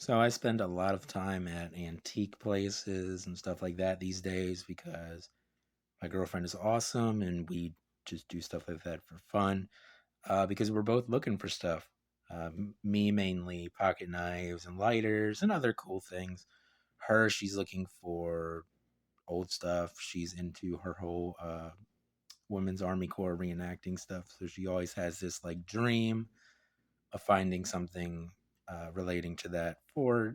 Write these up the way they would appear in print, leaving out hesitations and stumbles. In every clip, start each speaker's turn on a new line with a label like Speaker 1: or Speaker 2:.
Speaker 1: So I spend a lot of time at antique places and stuff like that these days because my girlfriend is awesome and we just do stuff like that for fun because we're both looking for stuff. Me mainly pocket knives and lighters and other cool things. Her, she's looking for old stuff. She's into her whole Women's Army Corps reenacting stuff. So she always has this like dream of finding something relating to that for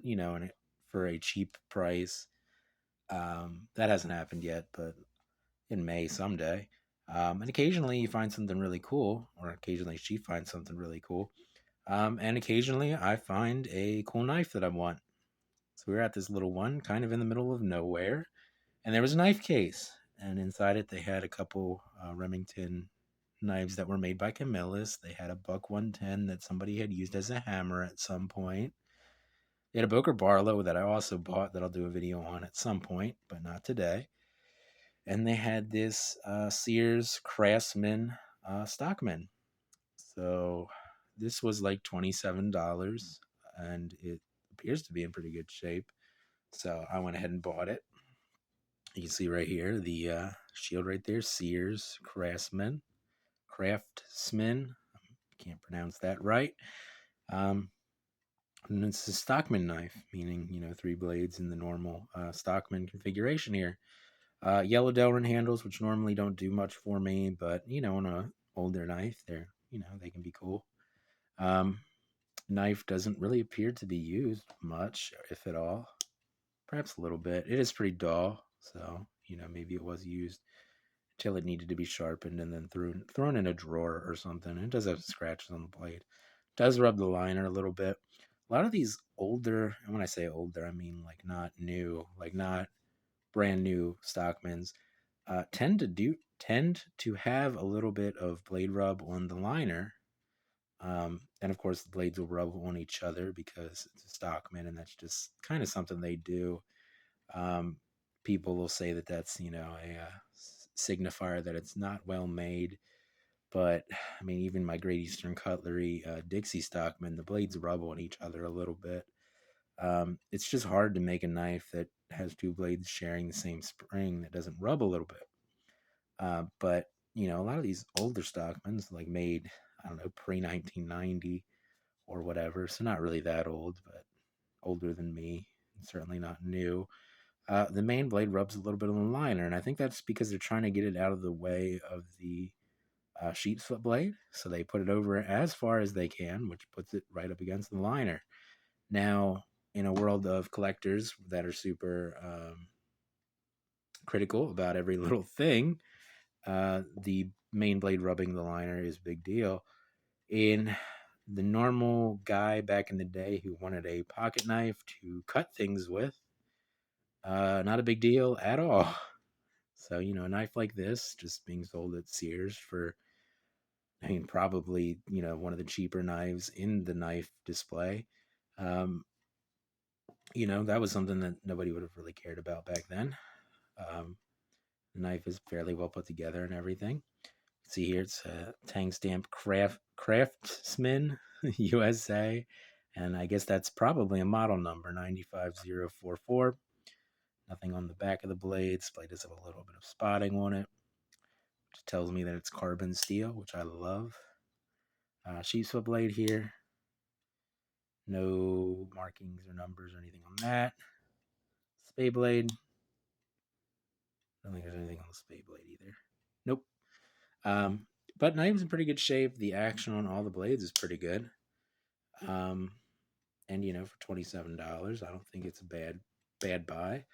Speaker 1: for a cheap price. That hasn't happened yet, but in May someday. And occasionally you find something really cool, or occasionally she finds something really cool. And occasionally I find a cool knife that I want. So we were at this little one, kind of in the middle of nowhere, and there was a knife case, and inside it they had a couple Remington knives that were made by Camillus. They had a buck 110 that somebody had used as a hammer at some point. They had a Booker Barlow that I also bought that I'll do a video on at some point, but not today. And they had this Sears Craftsman Stockman. So this was like $27, and it appears to be in pretty good shape. So I went ahead and bought it. You can see right here the shield right there, Sears Craftsman. Can't pronounce that right. Um, and it's a Stockman knife, meaning three blades in the normal Stockman configuration here. Yellow Delrin handles, which normally don't do much for me, but on a older knife, they can be cool. Um, Knife doesn't really appear to be used much, if at all. Perhaps a little bit. It is pretty dull, so maybe it was used till it needed to be sharpened and then thrown in a drawer or something. It does have scratches on the blade. It does rub the liner a little bit. A lot of these older, and when I say older, I mean like not new, like not brand new Stockmans, tend to have a little bit of blade rub on the liner. And of course, the blades will rub on each other because it's a Stockman, and that's just kind of something they do. Um, People will say that that's a signifier that it's not well made. But I mean, even my Great Eastern Cutlery Dixie Stockman, the blades rub on each other a little bit. It's just hard to make a knife that has two blades sharing the same spring that doesn't rub a little bit. But a lot of these older Stockmans, like made, I don't know, pre 1990 or whatever, so not really that old, but older than me, and certainly not new. The main blade rubs a little bit on the liner, and I think that's because they're trying to get it out of the way of the sheep's foot blade. So they put it over as far as they can, which puts it right up against the liner. Now, in a world of collectors that are super critical about every little thing, the main blade rubbing the liner is a big deal. In the normal guy back in the day who wanted a pocket knife to cut things with, not a big deal at all. So, a knife like this just being sold at Sears for, I mean, probably, one of the cheaper knives in the knife display. Um, that was something that nobody would have really cared about back then. Um, the knife is fairly well put together and everything. See here, it's a Tang Stamp Craftsman USA, and I guess that's probably a model number 95044. Nothing on the back of the blade. This blade does have a little bit of spotting on it, which tells me that it's carbon steel, which I love. Sheepsfoot blade here. No markings or numbers or anything on that. Spay blade. I don't think there's anything on the spay blade either. Nope. Um, but knife's in pretty good shape. The action on all the blades is pretty good. Um, and for $27, I don't think it's a bad buy.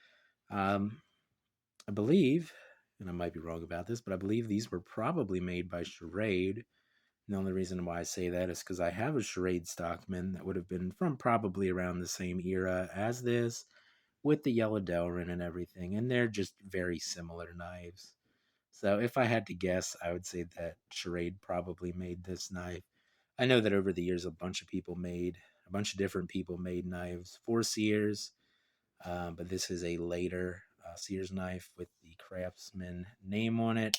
Speaker 1: I believe, and I might be wrong about this, but I believe these were probably made by Schrade. And the only reason why I say that is because I have a Schrade Stockman that would have been from probably around the same era as this, with the yellow Delrin and everything, and they're just very similar knives. So if I had to guess, I would say that Schrade probably made this knife. I know that over the years, a bunch of different people made knives for Sears, but this is a later Sears knife with the Craftsman name on it.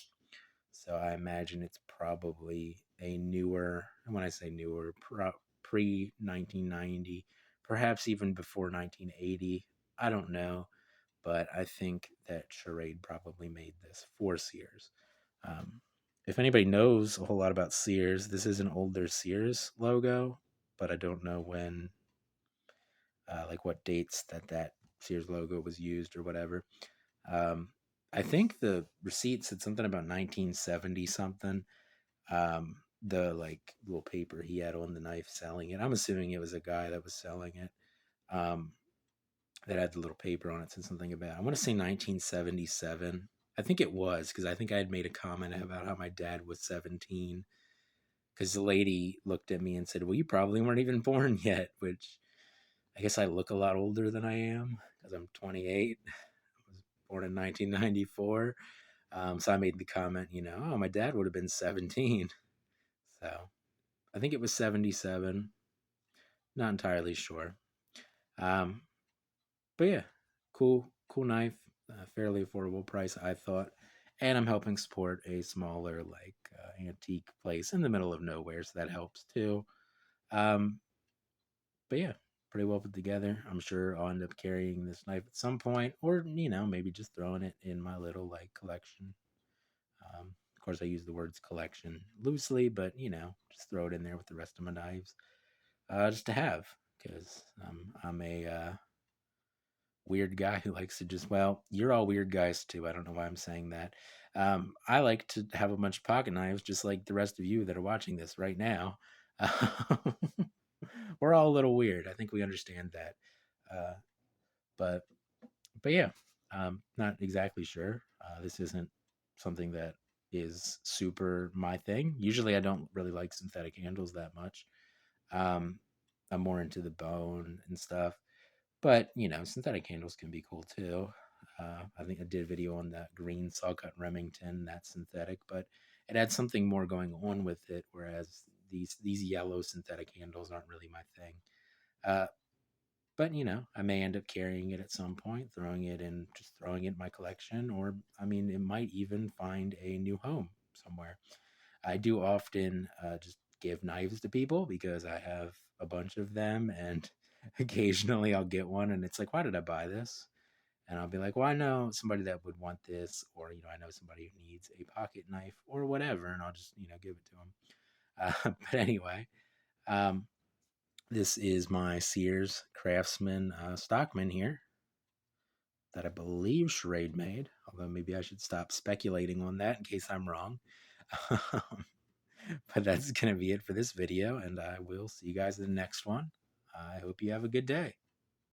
Speaker 1: So I imagine it's probably a newer, when I say newer, pre 1990, perhaps even before 1980. I don't know, but I think that Schrade probably made this for Sears. Um, if anybody knows a whole lot about Sears, this is an older Sears logo, but I don't know when, like what dates that Sears logo was used or whatever. Um, I think the receipt said something about 1970 something. The like little paper he had on the knife selling it. I'm assuming it was a guy that was selling it. Um, that had the little paper on it said something about. I want to say 1977. I think it was because I think I had made a comment about how my dad was 17. Because the lady looked at me and said, "Well, you probably weren't even born yet," which I guess I look a lot older than I am because I'm 28. I was born in 1994. So I made the comment, oh, my dad would have been 17. So I think it was 77. Not entirely sure. Um, but yeah, cool knife, fairly affordable price, I thought. And I'm helping support a smaller, like, antique place in the middle of nowhere, so that helps too. Um, but yeah, pretty well put together. I'm sure I'll end up carrying this knife at some point, or maybe just throwing it in my little like collection. Of course, I use the words collection loosely, but just throw it in there with the rest of my knives, just to have, because I'm a weird guy who likes to just, well, you're all weird guys too. I don't know why I'm saying that. I like to have a bunch of pocket knives, just like the rest of you that are watching this right now. We're all a little weird. I think we understand that. Uh, but but yeah, not exactly sure. This isn't something that is super my thing. Usually, I don't really like synthetic handles that much. Um, I'm more into the bone and stuff. But synthetic handles can be cool too. I think I did a video on that green saw cut Remington. That's synthetic, but it had something more going on with it. Whereas these yellow synthetic handles aren't really my thing. Uh, but I may end up carrying it at some point, just throwing it in my collection, or I mean, it might even find a new home somewhere. I do often just give knives to people because I have a bunch of them, and occasionally I'll get one, and it's like, why did I buy this? And I'll be like, well, I know somebody that would want this, or I know somebody who needs a pocket knife or whatever, and I'll just give it to them. But anyway, um, this is my Sears Craftsman Stockman here that I believe Schrade made, although maybe I should stop speculating on that in case I'm wrong. But that's going to be it for this video, and I will see you guys in the next one. I hope you have a good day.